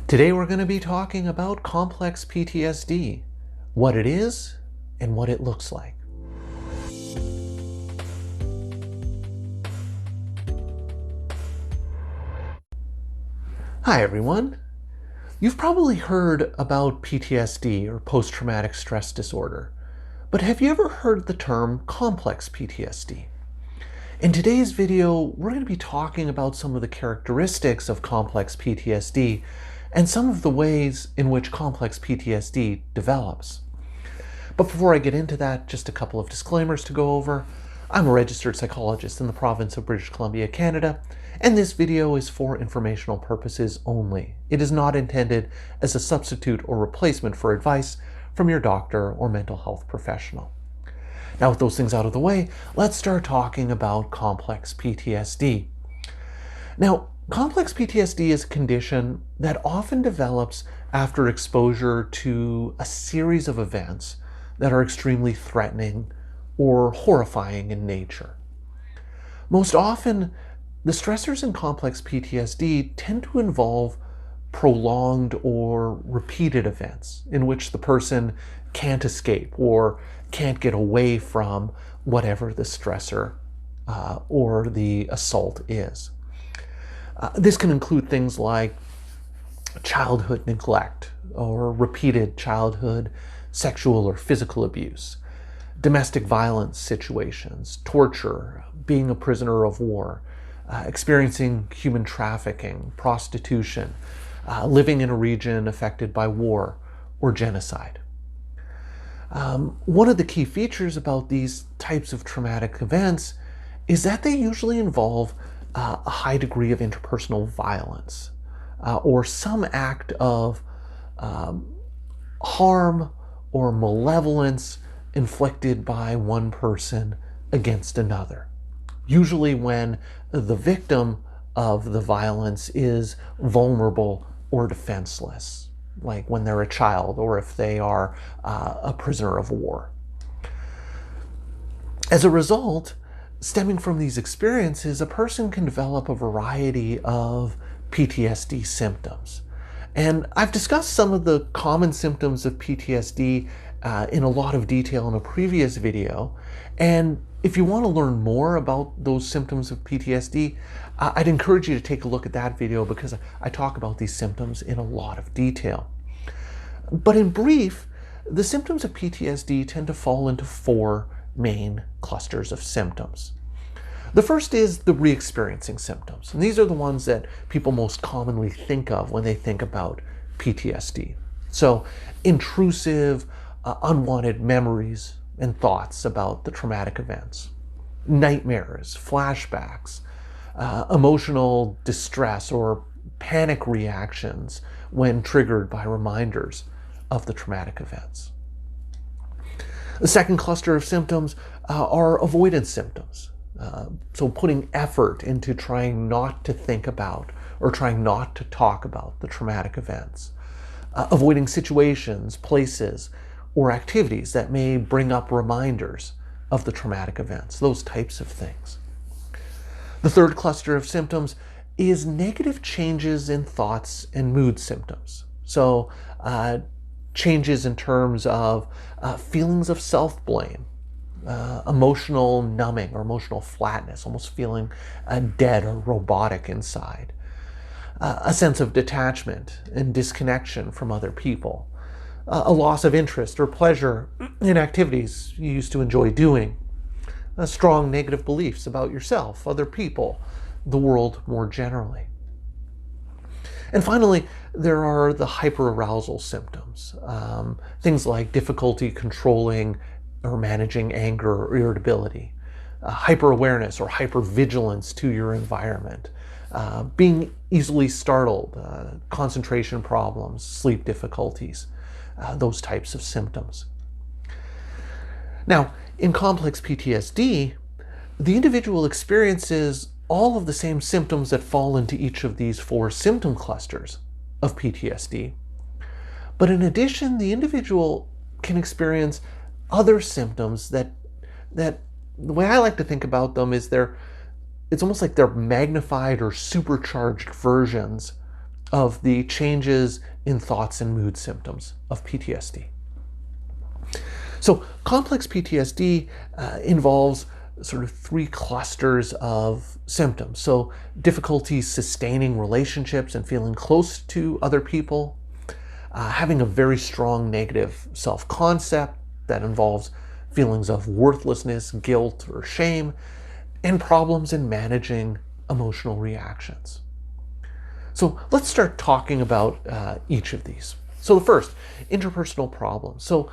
Today we're going to be talking about complex PTSD, what it is and what it looks like. Hi everyone. You've probably heard about PTSD or post-traumatic stress disorder, but have you ever heard the term complex PTSD? In today's video, we're going to be talking about some of the characteristics of complex PTSD and some of the ways in which complex PTSD develops. But before I get into that, just a couple of disclaimers to go over. I'm a registered psychologist in the province of British Columbia, Canada, and this video is for informational purposes only. It is not intended as a substitute or replacement for advice from your doctor or mental health professional. Now, with those things out of the way, let's start talking about complex PTSD. Now, complex PTSD is a condition that often develops after exposure to a series of events that are extremely threatening or horrifying in nature. Most often, the stressors in complex PTSD tend to involve prolonged or repeated events in which the person can't escape or can't get away from whatever the stressor or the assault is. This can include things like childhood neglect or repeated childhood sexual or physical abuse, domestic violence situations, torture, being a prisoner of war, experiencing human trafficking, prostitution, living in a region affected by war or genocide. One of the key features about these types of traumatic events is that they usually involve a high degree of interpersonal violence or some act of harm or malevolence inflicted by one person against another. Usually when the victim of the violence is vulnerable or defenseless, like when they're a child or if they are a prisoner of war. As a result, stemming from these experiences, a person can develop a variety of PTSD symptoms. And I've discussed some of the common symptoms of PTSD in a lot of detail in a previous video. And if you want to learn more about those symptoms of PTSD, I'd encourage you to take a look at that video because I talk about these symptoms in a lot of detail. But in brief, the symptoms of PTSD tend to fall into four main clusters of symptoms. The first is the re-experiencing symptoms, and these are the ones that people most commonly think of when they think about PTSD. So, intrusive, unwanted memories and thoughts about the traumatic events, nightmares, flashbacks, emotional distress or panic reactions when triggered by reminders of the traumatic events. The second cluster of symptoms are avoidance symptoms. So putting effort into trying not to think about or trying not to talk about the traumatic events. Avoiding situations, places, or activities that may bring up reminders of the traumatic events, those types of things. The third cluster of symptoms is negative changes in thoughts and mood symptoms. So changes in terms of feelings of self-blame, emotional numbing or emotional flatness, almost feeling dead or robotic inside, a sense of detachment and disconnection from other people, a loss of interest or pleasure in activities you used to enjoy doing, strong negative beliefs about yourself, other people, the world more generally. And finally, there are the hyperarousal symptoms, things like difficulty controlling or managing anger or irritability, hyper-awareness or hyper-vigilance to your environment, being easily startled, concentration problems, sleep difficulties, those types of symptoms. Now, in complex PTSD, the individual experiences all of the same symptoms that fall into each of these four symptom clusters of PTSD. But in addition, the individual can experience other symptoms that the way I like to think about them is it's almost like they're magnified or supercharged versions of the changes in thoughts and mood symptoms of PTSD. So complex PTSD involves sort of three clusters of symptoms. So difficulty sustaining relationships and feeling close to other people, having a very strong negative self-concept that involves feelings of worthlessness, guilt, or shame, and problems in managing emotional reactions. So let's start talking about each of these. So the first, interpersonal problems. So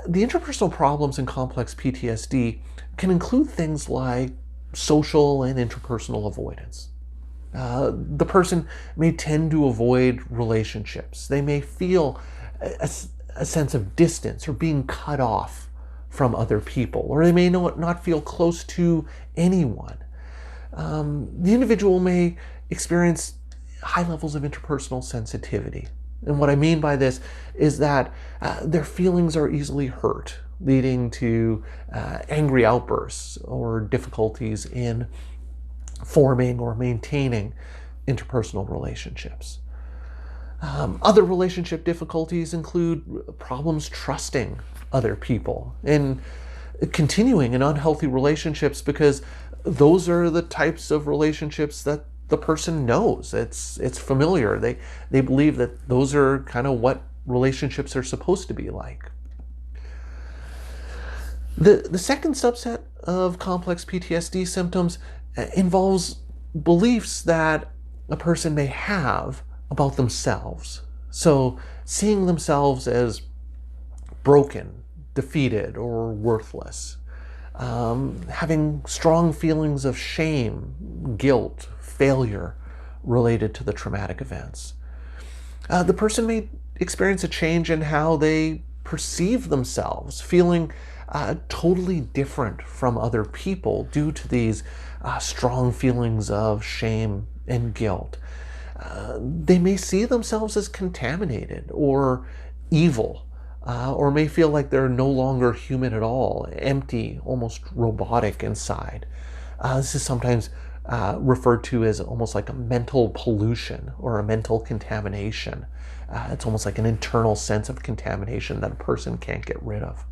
the interpersonal problems in complex PTSD can include things like social and interpersonal avoidance. The person may tend to avoid relationships. They may feel a sense of distance or being cut off from other people, or they may not feel close to anyone. The individual may experience high levels of interpersonal sensitivity. And what I mean by this is that their feelings are easily hurt, leading to angry outbursts or difficulties in forming or maintaining interpersonal relationships. Other relationship difficulties include problems trusting other people and continuing in unhealthy relationships, because those are the types of relationships that the person knows. It's familiar. They believe that those are kind of what relationships are supposed to be like. The second subset of complex PTSD symptoms involves beliefs that a person may have about themselves. So seeing themselves as broken, defeated, or worthless. Having strong feelings of shame, guilt, failure related to the traumatic events. The person may experience a change in how they perceive themselves, feeling totally different from other people due to these strong feelings of shame and guilt. They may see themselves as contaminated or evil, or may feel like they're no longer human at all, empty, almost robotic inside. This is sometimes referred to as almost like a mental pollution or a mental contamination. It's almost like an internal sense of contamination that a person can't get rid of.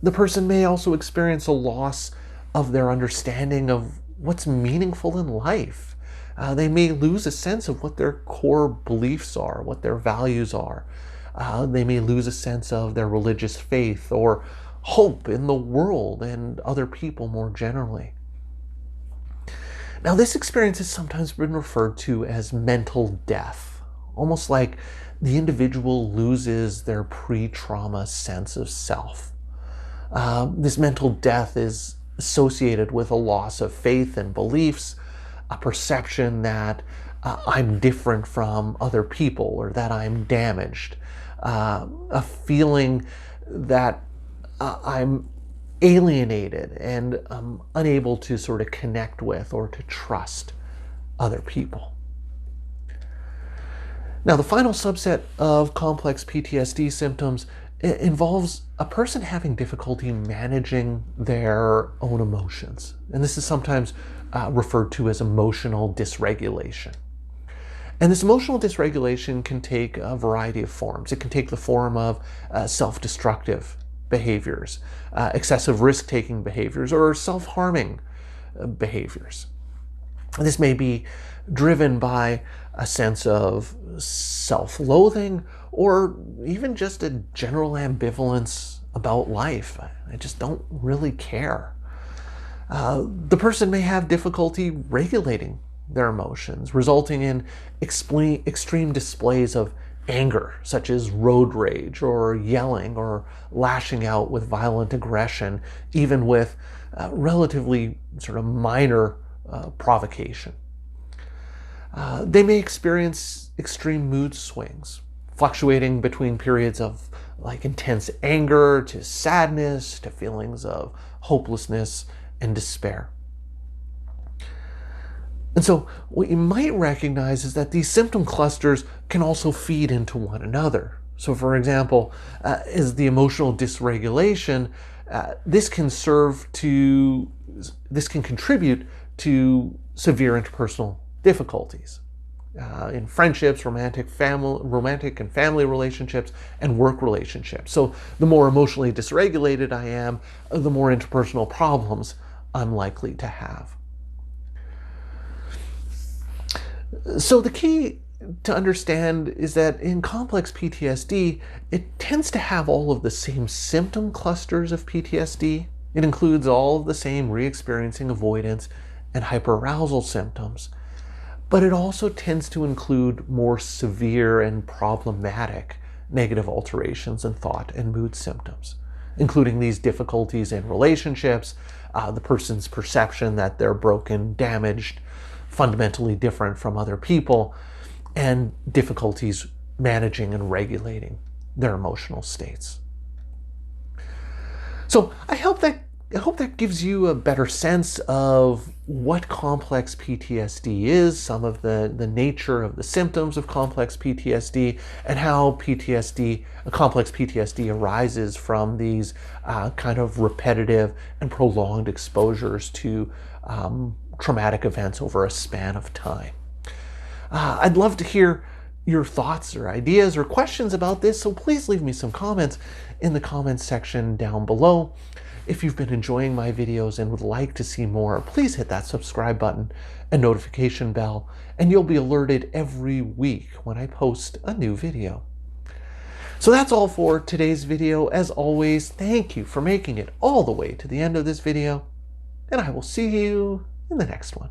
The person may also experience a loss of their understanding of what's meaningful in life. They may lose a sense of what their core beliefs are, what their values are. They may lose a sense of their religious faith or hope in the world and other people more generally. Now, this experience has sometimes been referred to as mental death, almost like the individual loses their pre-trauma sense of self. This mental death is associated with a loss of faith and beliefs, a perception that I'm different from other people or that I'm damaged, a feeling that I'm alienated and unable to sort of connect with or to trust other people. Now, the final subset of complex PTSD symptoms involves a person having difficulty managing their own emotions. And this is sometimes referred to as emotional dysregulation. And this emotional dysregulation can take a variety of forms. It can take the form of self-destructive behaviors, excessive risk-taking behaviors, or self-harming behaviors. This may be driven by a sense of self-loathing or even just a general ambivalence about life. I just don't really care. The person may have difficulty regulating their emotions, resulting in extreme displays of anger, such as road rage or yelling or lashing out with violent aggression, even with relatively sort of minor provocation. They may experience extreme mood swings, fluctuating between periods of like intense anger to sadness to feelings of hopelessness and despair. And so what you might recognize is that these symptom clusters can also feed into one another. So for example, is the emotional dysregulation, this can contribute to severe interpersonal difficulties. in friendships, romantic and family relationships, and work relationships. So the more emotionally dysregulated I am, the more interpersonal problems I'm likely to have. So the key to understand is that in complex PTSD, it tends to have all of the same symptom clusters of PTSD. It includes all of the same re-experiencing, avoidance, and hyperarousal symptoms. But it also tends to include more severe and problematic negative alterations in thought and mood symptoms, including these difficulties in relationships, the person's perception that they're broken, damaged, fundamentally different from other people, and difficulties managing and regulating their emotional states. So I hope that gives you a better sense of what complex PTSD is, some of the nature of the symptoms of complex PTSD, and how complex PTSD arises from these kind of repetitive and prolonged exposures to traumatic events over a span of time. I'd love to hear your thoughts or ideas or questions about this, so please leave me some comments in the comments section down below. If you've been enjoying my videos and would like to see more, please hit that subscribe button and notification bell, and you'll be alerted every week when I post a new video. So that's all for today's video. As always, thank you for making it all the way to the end of this video, and I will see you in the next one.